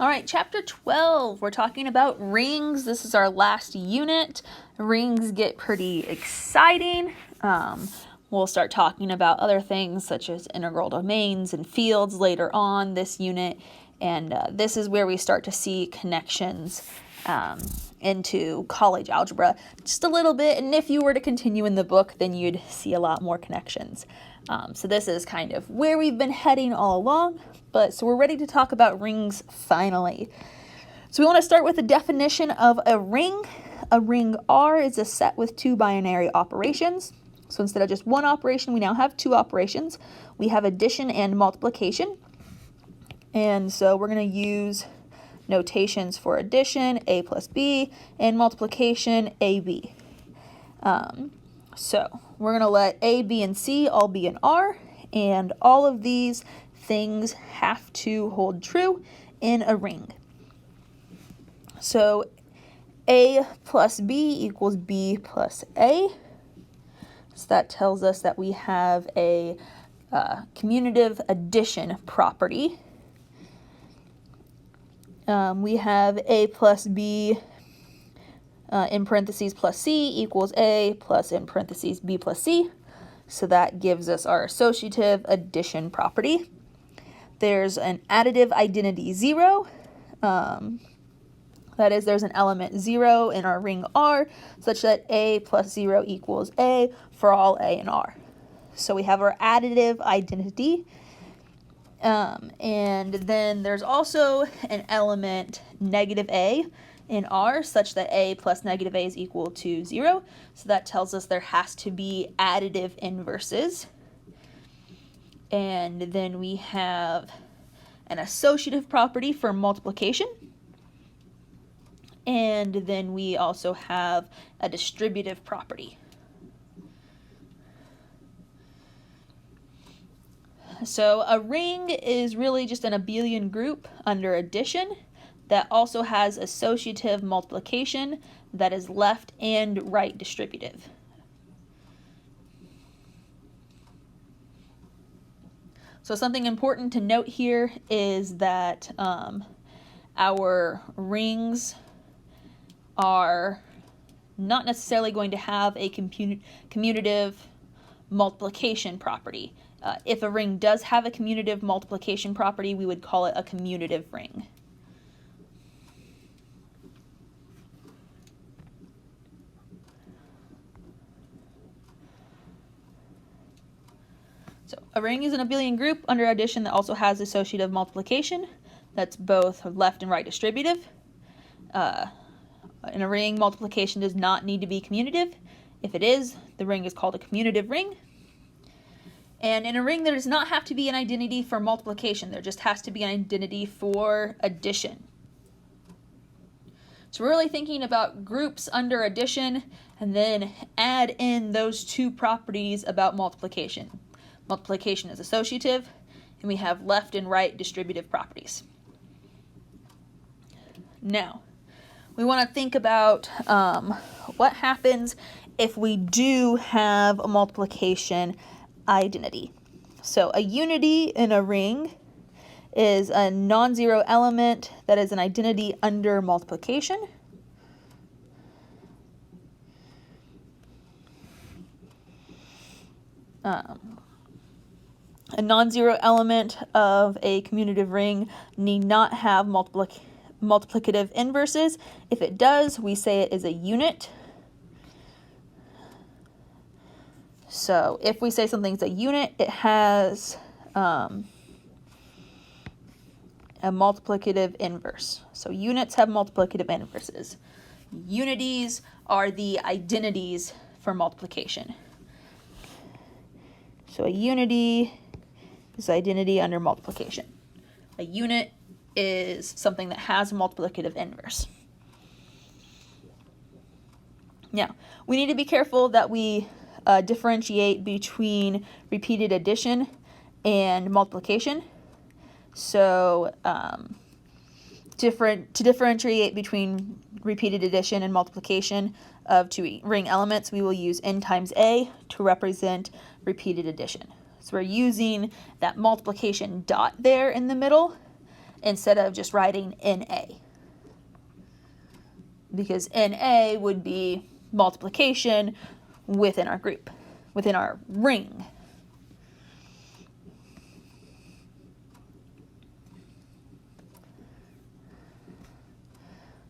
All right, chapter 12, we're talking about rings. This is our last unit. Rings get pretty exciting. We'll start talking about other things such as integral domains and fields later on this unit. And this is where we start to see connections into college algebra just a little bit. And if you were to continue in the book, then you'd see a lot more connections. So this is kind of where we've been heading all along. So we're ready to talk about rings finally. So we want to start with the definition of a ring. A ring R is a set with two binary operations. So instead of just one operation, we now have two operations. We have addition and multiplication. And so we're going to use notations for addition, A plus B, and multiplication, AB. So we're going to let A, B, and C all be in R, and all of these things have to hold true in a ring. So A plus B equals B plus A. So that tells us that we have a commutative addition property. We have A plus B in parentheses plus C equals A plus in parentheses B plus C. So that gives us our associative addition property. There's an additive identity 0. That is, there's an element 0 in our ring R, such that A plus 0 equals A for all A and R. So we have our additive identity. And then there's also an element negative A in R, such that A plus negative A is equal to 0. So that tells us there has to be additive inverses. And then we have an associative property for multiplication. And then we also have a distributive property. So a ring is really just an abelian group under addition that also has associative multiplication that is left and right distributive. So something important to note here is that our rings are not necessarily going to have a commutative multiplication property. If a ring does have a commutative multiplication property, we would call it a commutative ring. So a ring is an abelian group under addition that also has associative multiplication. That's both left and right distributive. In a ring, multiplication does not need to be commutative. If it is, the ring is called a commutative ring. And in a ring, there does not have to be an identity for multiplication. There just has to be an identity for addition. So we're really thinking about groups under addition and then add in those two properties about multiplication. Multiplication is associative, and we have left and right distributive properties. Now, we want to think about what happens if we do have a multiplication identity. So a unity in a ring is a non-zero element that is an identity under multiplication. A non-zero element of a commutative ring need not have multiplicative inverses. If it does, we say it is a unit. So if we say something's a unit, it has a multiplicative inverse. So units have multiplicative inverses. Unities are the identities for multiplication. So a unity is identity under multiplication. A unit is something that has a multiplicative inverse. Now, we need to be careful that we differentiate between repeated addition and multiplication. So to differentiate between repeated addition and multiplication of two ring elements, we will use n times a to represent repeated addition. So we're using that multiplication dot there in the middle instead of just writing NA. Because NA would be multiplication within our group, within our ring.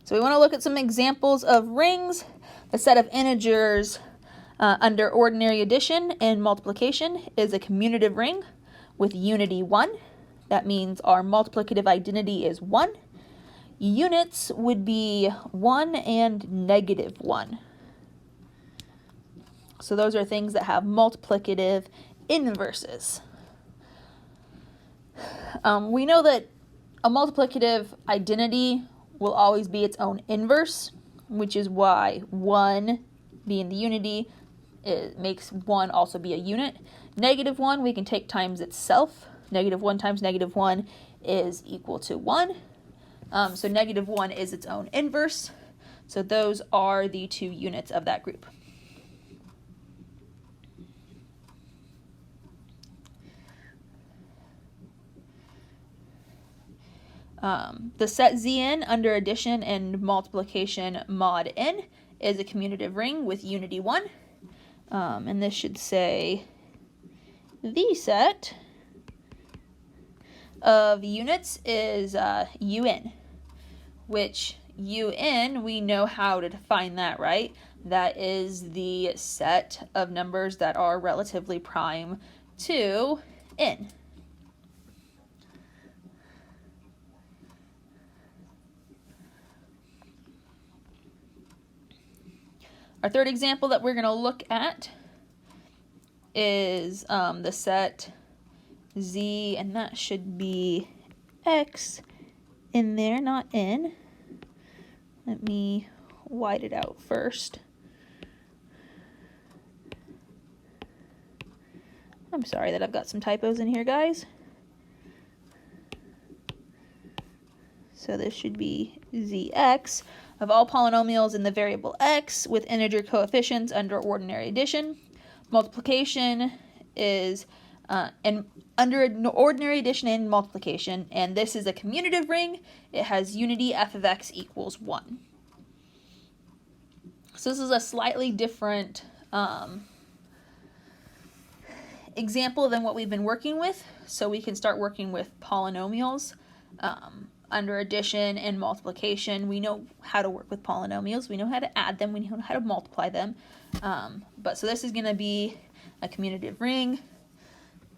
So we want to look at some examples of rings. The set of integers under ordinary addition and multiplication is a commutative ring with unity 1. That means our multiplicative identity is 1. Units would be 1 and -1. So those are things that have multiplicative inverses. We know that a multiplicative identity will always be its own inverse, which is why 1 being the unity, it makes 1 also be a unit. -1 we can take times itself. -1 times -1 is equal to 1. So -1 is its own inverse. So those are the two units of that group. The set Zn under addition and multiplication mod n is a commutative ring with unity 1. And this should say the set of units is un, which un, we know how to define that, right? That is the set of numbers that are relatively prime to n. Our third example that we're going to look at is the set Z, and that should be X in there, not N. Let me white it out first. I'm sorry that I've got some typos in here, guys. So this should be Zx of all polynomials in the variable x with integer coefficients under ordinary addition. Multiplication is under ordinary addition and multiplication, and this is a commutative ring. It has unity f of x equals 1. So this is a slightly different example than what we've been working with. So we can start working with polynomials. Under addition and multiplication, we know how to work with polynomials. We know how to add them. We know how to multiply them. So this is going to be a commutative ring.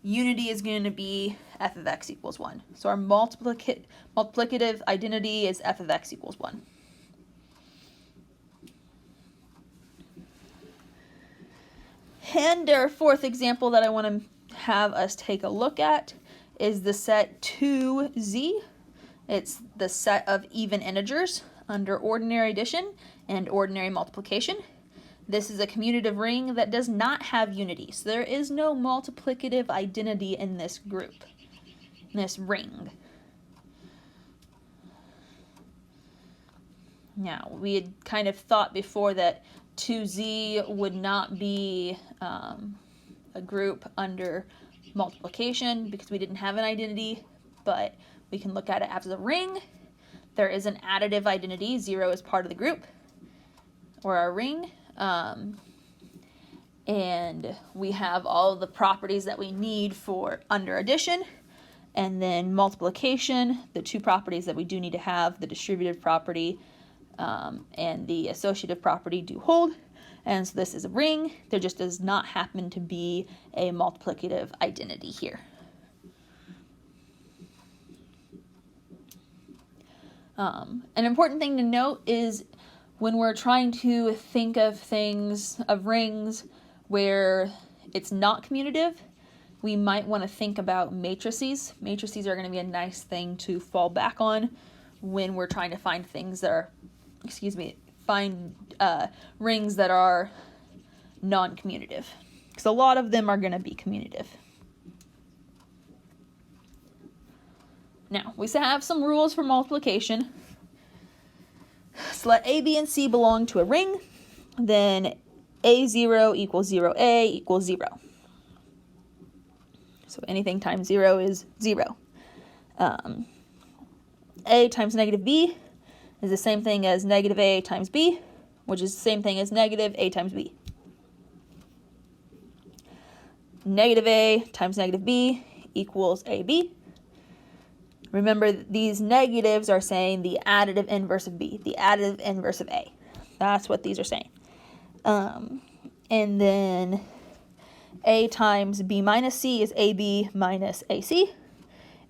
Unity is going to be f of x equals 1. So our multiplicative identity is f of x equals 1. And our fourth example that I want to have us take a look at is the set 2z. It's the set of even integers under ordinary addition and ordinary multiplication. This is a commutative ring that does not have unity. So there is no multiplicative identity in this group, in this ring. Now, we had kind of thought before that 2z would not be a group under multiplication because we didn't have an identity, but we can look at it as a ring. There is an additive identity. 0 is part of the group or our ring. And we have all the properties that we need for under addition. And then multiplication, the two properties that we do need to have, the distributive property and the associative property do hold. And so this is a ring. There just does not happen to be a multiplicative identity here. An important thing to note is when we're trying to think of things, of rings, where it's not commutative, we might want to think about matrices. Matrices are going to be a nice thing to fall back on when we're trying to find things that are, find rings that are non-commutative. Because a lot of them are going to be commutative. Now, we have some rules for multiplication. So let A, B, and C belong to a ring. Then A0 equals 0A equals 0. So anything times 0 is 0. A times negative B is the same thing as negative A times B, which is the same thing as negative A times B. Negative A times negative B equals AB. Remember, these negatives are saying the additive inverse of B, the additive inverse of A. That's what these are saying. And then A times B minus C is AB minus AC.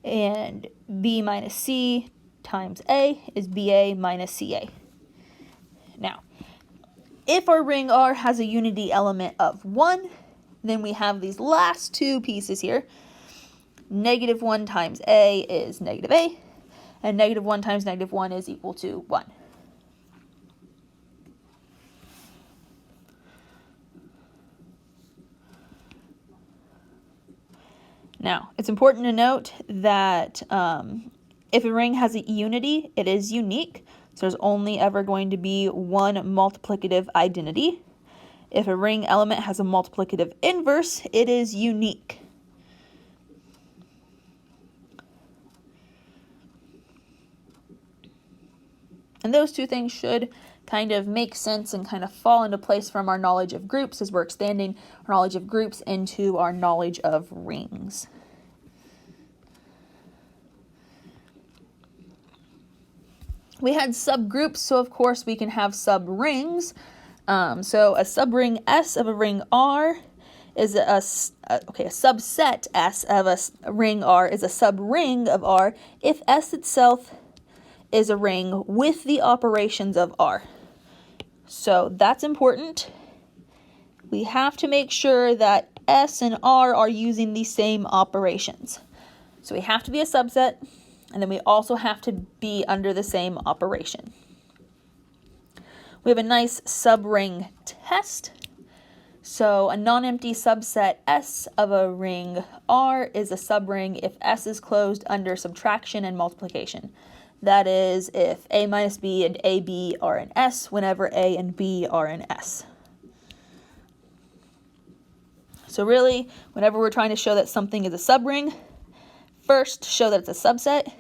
And B minus C times A is BA minus CA. Now, if our ring R has a unity element of 1, then we have these last two pieces here. Negative 1 times A is negative A, and negative 1 times negative 1 is equal to 1. Now, it's important to note that if a ring has a unity, it is unique. So there's only ever going to be one multiplicative identity. If a ring element has a multiplicative inverse, it is unique. And those two things should kind of make sense and kind of fall into place from our knowledge of groups as we're expanding our knowledge of groups into our knowledge of rings. We had subgroups, so of course we can have subrings. So a subring S of a ring R is a subset S of a ring R is a subring of R if S itself is a ring with the operations of R. So that's important. We have to make sure that S and R are using the same operations. So we have to be a subset, and then we also have to be under the same operation. We have a nice subring test. So a non-empty subset S of a ring R is a subring if S is closed under subtraction and multiplication. That is, if A minus B and AB are in S whenever A and B are in S. So really, whenever we're trying to show that something is a subring, first show that it's a subset,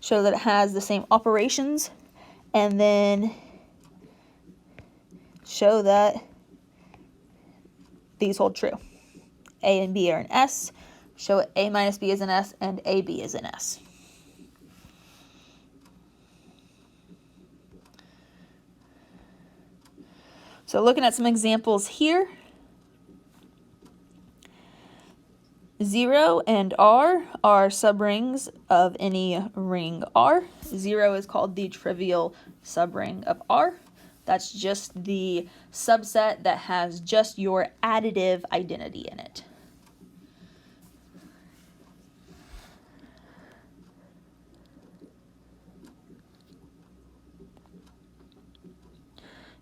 show that it has the same operations, and then show that these hold true. A and B are in S, show A minus B is in S, and AB is in S. So looking at some examples here, 0 and R are subrings of any ring R. 0 is called the trivial subring of R. That's just the subset that has just your additive identity in it.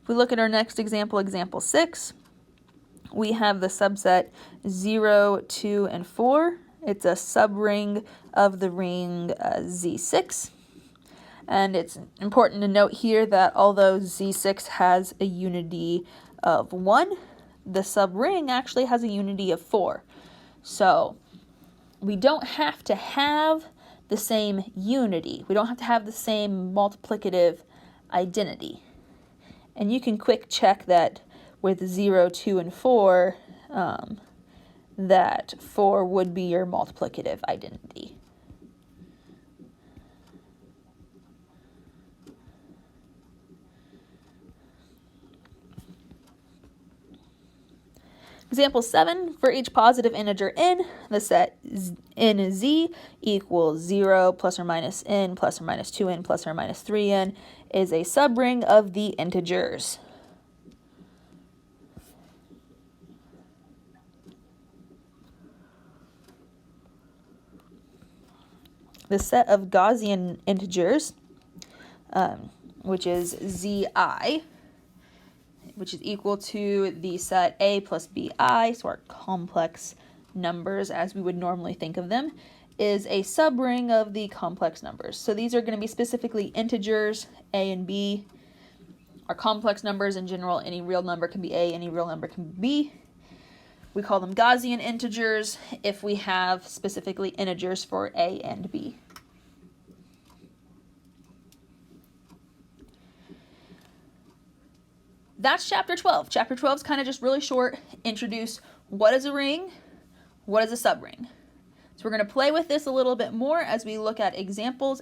If we look at our next example, example 6, we have the subset 0, 2, and 4. It's a subring of the ring Z6. And it's important to note here that although Z6 has a unity of 1, the subring actually has a unity of 4. So we don't have to have the same unity. We don't have to have the same multiplicative identity. And you can quick check that with 0, 2, and 4, that 4 would be your multiplicative identity. Example 7, for each positive integer n, the set nz equals 0 plus or minus n plus or minus 2n plus or minus 3n is a subring of the integers. The set of Gaussian integers, which is zi, which is equal to the set a plus bi, so our complex numbers as we would normally think of them, is a subring of the complex numbers. So these are going to be specifically integers, a and b. Our complex numbers in general, any real number can be a, any real number can be b. We call them Gaussian integers if we have specifically integers for a and b. that's chapter 12. Chapter 12 is kind of just really short. Introduce what is a ring, what is a subring. So we're going to play with this a little bit more as we look at examples